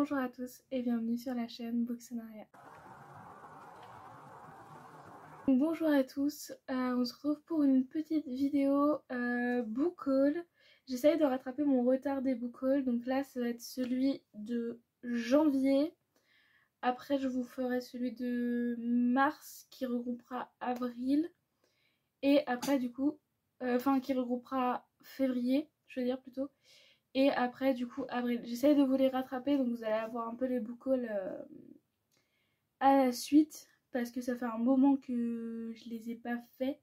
Bonjour à tous et bienvenue sur la chaîne Booksonaria. Bonjour à tous, on se retrouve pour une petite vidéo book haul. J'essaye de rattraper mon retard des book haul, donc là ça va être celui de janvier. Après je vous ferai celui de mars qui regroupera avril. Et après du coup, qui regroupera février, je veux dire plutôt. Et après du coup avril. J'essaye de vous les rattraper, donc vous allez avoir un peu les book haul à la suite. Parce que ça fait un moment que je les ai pas fait.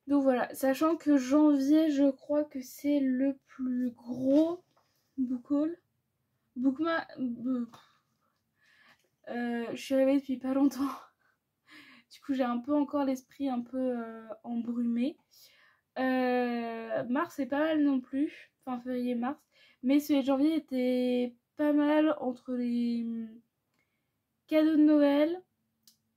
Donc voilà, sachant que janvier je crois que c'est le plus gros book haul. Je suis réveillée depuis pas longtemps. Du coup j'ai un peu encore l'esprit un peu embrumé. Mars c'est pas mal non plus, enfin février-mars, mais celui de janvier était pas mal entre les cadeaux de Noël.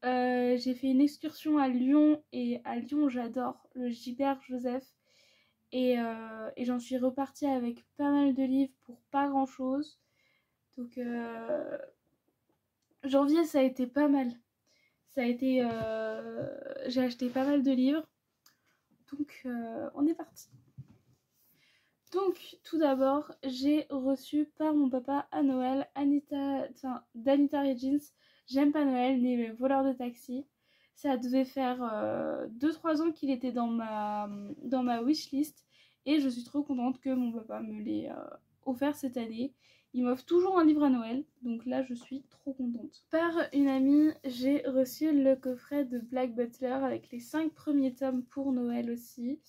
J'ai fait une excursion à Lyon et à Lyon j'adore le Gilbert Joseph et j'en suis repartie avec pas mal de livres pour pas grand chose. Donc janvier ça a été pas mal. Ça a été j'ai acheté pas mal de livres. Donc on est parti. Donc tout d'abord j'ai reçu par mon papa à Noël d'Anita Regis, J'aime pas Noël ni les voleurs de taxi. Ça devait faire 2-3 ans qu'il était dans ma wishlist et je suis trop contente que mon papa me l'ait offert cette année. Il m'offre toujours un livre à Noël, donc là je suis trop contente. Par une amie, j'ai reçu le coffret de Black Butler avec les 5 premiers tomes pour Noël aussi.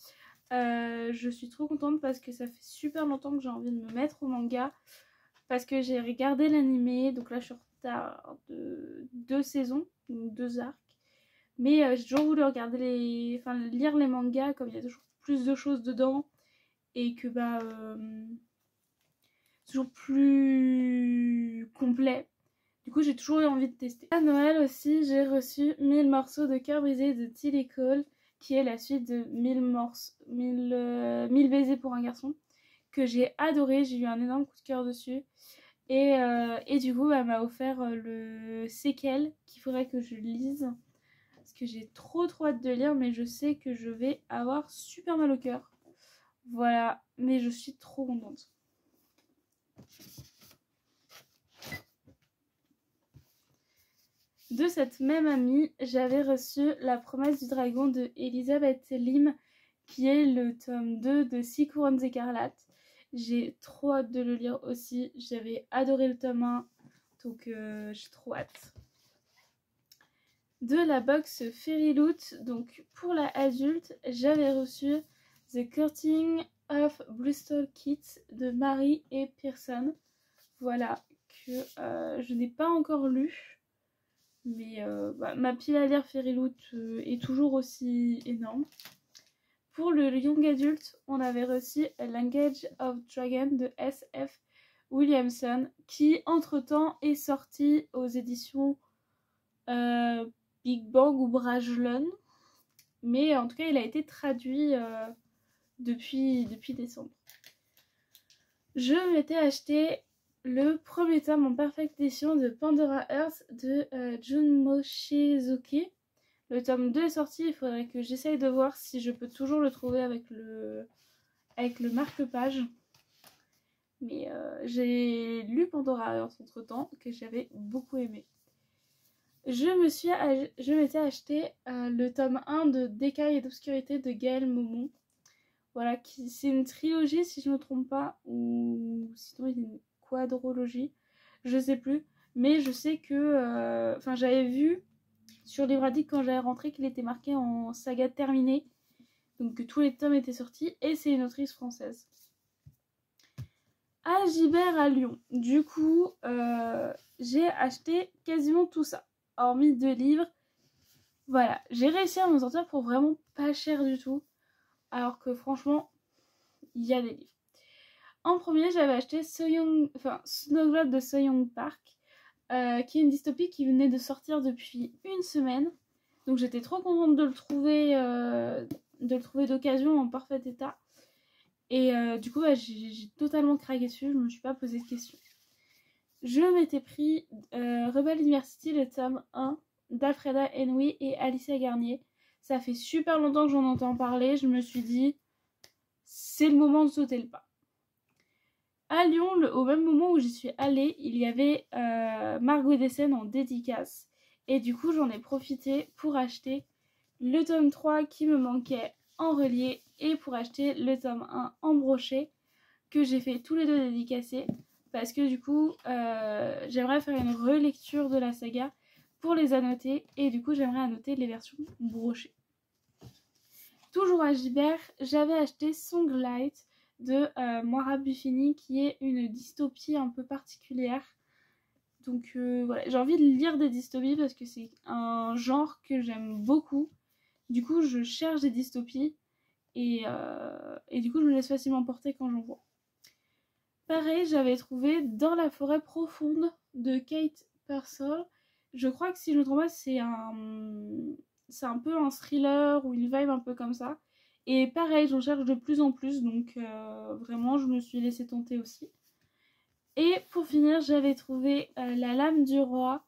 Je suis trop contente parce que ça fait super longtemps que j'ai envie de me mettre au manga. Parce que j'ai regardé l'animé, donc là je suis en retard de 2 saisons, donc 2 arcs. Mais j'ai toujours voulu regarder lire les mangas comme il y a toujours plus de choses dedans. Et que c'est toujours plus complet. Du coup j'ai toujours eu envie de tester. À Noël aussi j'ai reçu 1000 morceaux de cœur brisé de Tilly Cole, qui est la suite de 1000 baisers pour un garçon, que j'ai adoré, j'ai eu un énorme coup de cœur dessus. Et du coup elle m'a offert le séquel qu'il faudrait que je lise. Parce que j'ai trop hâte de lire, mais je sais que je vais avoir super mal au cœur. Voilà, mais je suis trop contente. De cette même amie, j'avais reçu La promesse du dragon de Elisabeth Lim, qui est le tome 2 de 6 couronnes écarlates. J'ai trop hâte de le lire aussi. J'avais adoré le tome 1, donc j'ai trop hâte. De la box Fairy Loot, donc pour la adulte, j'avais reçu The Courting of Bristol Kids de Marie et Pearson. Voilà, que je n'ai pas encore lu. Mais ma pile à lire Fairy Loot est toujours aussi énorme. Pour le young adulte, on avait reçu A Language of Dragon de S.F. Williamson, qui entre-temps est sorti aux éditions Big Bang ou Brajlon. Mais en tout cas, il a été traduit depuis décembre. Je m'étais acheté le premier tome en perfect édition de Pandora Earth de Jun Mochizuki. Le tome 2 est sorti, il faudrait que j'essaye de voir si je peux toujours le trouver avec le marque-page. Mais j'ai lu Pandora Earth entre temps, que j'avais beaucoup aimé. Je m'étais acheté le tome 1 de D'écailles et d'obscurité de Gaël Momon. Voilà, c'est une trilogie si je ne me trompe pas, ou sinon il y a une quadrologie, je sais plus. Mais je sais que, j'avais vu sur Livre Addict quand j'avais rentré qu'il était marqué en saga terminée, donc que tous les tomes étaient sortis, et c'est une autrice française. À Gibert à Lyon, du coup, j'ai acheté quasiment tout ça, hormis 2 livres. Voilà, j'ai réussi à m'en sortir pour vraiment pas cher du tout. Alors que franchement, il y a des livres. En premier, j'avais acheté Snow Globe de So Young Park, qui est une dystopie qui venait de sortir depuis une semaine. Donc j'étais trop contente de le trouver d'occasion en parfait état. Et du coup, j'ai totalement craqué dessus, je me suis pas posé de questions. je m'étais pris Rebel University, le tome 1 d'Alfreda Henry et Alicia Garnier. Ça fait super longtemps que j'en entends parler, je me suis dit, c'est le moment de sauter le pas. À Lyon, au même moment où j'y suis allée, il y avait Margot Dessen en dédicace. Et du coup, j'en ai profité pour acheter le tome 3 qui me manquait en relié et pour acheter le tome 1 en brochet que j'ai fait tous les deux dédicacés parce que du coup, j'aimerais faire une relecture de la saga pour les annoter et du coup, j'aimerais annoter les versions brochées. Toujours à Gibert, j'avais acheté Songlight de Moira Buffini qui est une dystopie un peu particulière. Donc voilà, j'ai envie de lire des dystopies parce que c'est un genre que j'aime beaucoup. Du coup, je cherche des dystopies et du coup, je me laisse facilement porter quand j'en vois. Pareil, j'avais trouvé Dans la forêt profonde de Kate Purcell. Je crois que si je ne me trompe pas, c'est un peu un thriller ou une vibe un peu comme ça. Et pareil, j'en cherche de plus en plus, donc vraiment, je me suis laissée tenter aussi. Et pour finir, j'avais trouvé La lame du roi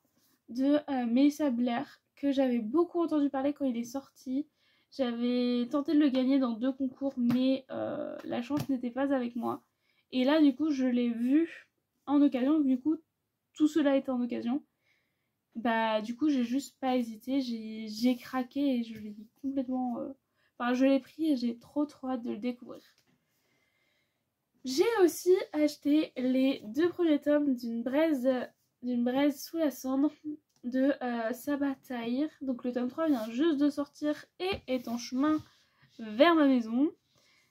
de Melissa Blair, que j'avais beaucoup entendu parler quand il est sorti. J'avais tenté de le gagner dans 2 concours, mais la chance n'était pas avec moi. Et là, du coup, je l'ai vu en occasion. Du coup, tout cela était en occasion. Bah, du coup, j'ai juste pas hésité. J'ai craqué et je l'ai complètement... Enfin, je l'ai pris et j'ai trop hâte de le découvrir. J'ai aussi acheté les 2 premiers tomes d'une braise sous la cendre de Sabaa Tahir. Donc le tome 3 vient juste de sortir et est en chemin vers ma maison.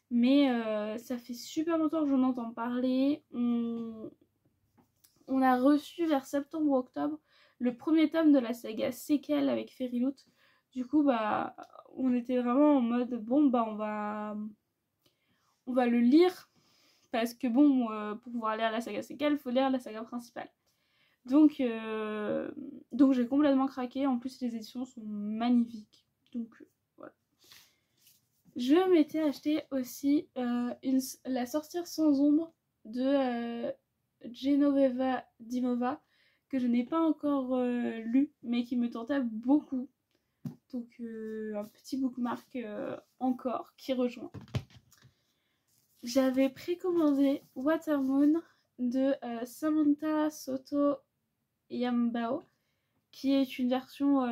Mais ça fait super longtemps que j'en entends parler. On a reçu vers septembre-octobre le premier tome de la saga Sequel avec Fairyloot. Du coup, bah, on était vraiment en mode, bon, bah, on va le lire. Parce que bon, pour pouvoir lire la saga Sequel, il faut lire la saga principale. Donc j'ai complètement craqué. En plus, les éditions sont magnifiques. Donc voilà. Je m'étais acheté aussi La sorcière sans ombre de Genoveva Dimova, que je n'ai pas encore lu, mais qui me tentait beaucoup. Donc un petit bookmark encore qui rejoint. J'avais précommandé Watermoon de Samantha Soto Yambao, qui est une version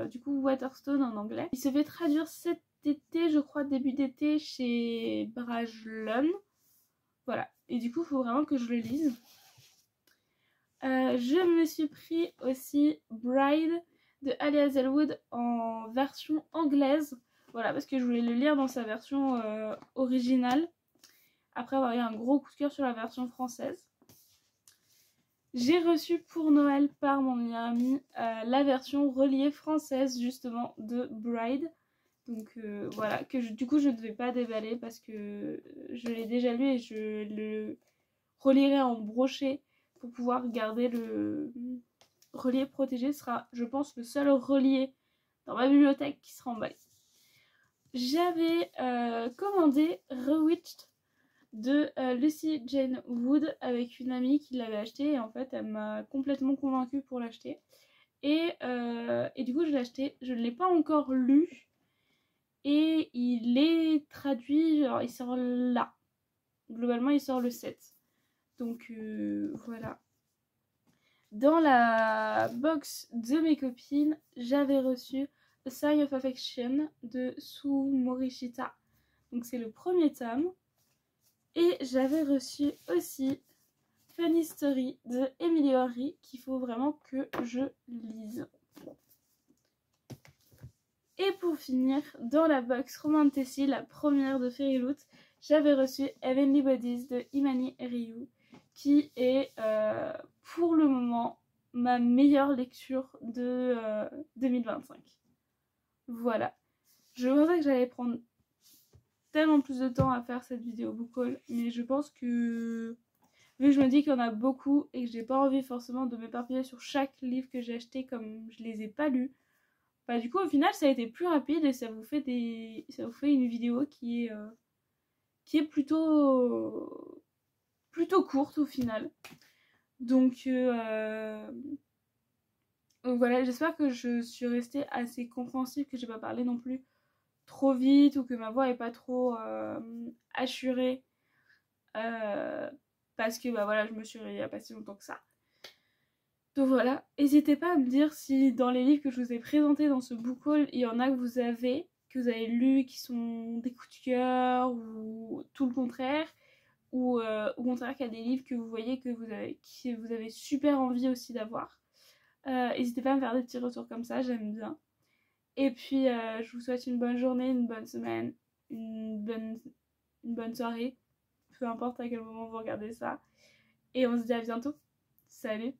du coup Waterstone en anglais. Il se fait traduire cet été, je crois, début d'été chez Brajlon. Voilà, et du coup il faut vraiment que je le lise. Je me suis pris aussi Bride de Ali Hazelwood en version anglaise. Voilà, parce que je voulais le lire dans sa version originale. Après avoir eu un gros coup de cœur sur la version française. J'ai reçu pour Noël par mon meilleur ami la version reliée française justement de Bride. Donc voilà, que du coup je ne vais pas déballer parce que je l'ai déjà lu et je le relirai en brochet pour pouvoir garder le relié protégé. Ce sera, je pense, le seul relié dans ma bibliothèque qui sera emballé. J'avais commandé Rewitched de Lucy Jane Wood avec une amie qui l'avait acheté et en fait elle m'a complètement convaincue pour l'acheter et du coup je l'ai acheté, je ne l'ai pas encore lu et il est traduit, genre il sort là, globalement il sort le 7, donc voilà. Dans la box de mes copines j'avais reçu A Sign of Affection de Sue Morishita, donc c'est le premier tome. Et j'avais reçu aussi Funny Story de Emily Henry qu'il faut vraiment que je lise. Et pour finir, dans la box Romantasy, la première de Fairyloot, j'avais reçu Heavenly Bodies de Imani Ryu qui est pour le moment ma meilleure lecture de 2025. Voilà. Je pensais que j'allais prendre tellement plus de temps à faire cette vidéo book haul, mais je pense que vu que je me dis qu'il y en a beaucoup et que j'ai pas envie forcément de m'éparpiller sur chaque livre que j'ai acheté comme je les ai pas lus, bah du coup au final ça a été plus rapide et ça vous fait une vidéo qui est plutôt courte au final. Donc voilà, j'espère que je suis restée assez compréhensible, que j'ai pas parlé non plus trop vite ou que ma voix est pas trop assurée parce que bah voilà, je me suis réveillée il y a pas si longtemps que ça. Donc voilà, n'hésitez pas à me dire si dans les livres que je vous ai présentés dans ce book haul, il y en a que vous avez lus, qui sont des coups de cœur ou tout le contraire, ou au contraire qu'il y a des livres que vous voyez que vous avez super envie aussi d'avoir. N'hésitez pas à me faire des petits retours comme ça, j'aime bien. Et puis je vous souhaite une bonne journée, une bonne semaine, une bonne soirée, peu importe à quel moment vous regardez ça. Et on se dit à bientôt. Salut!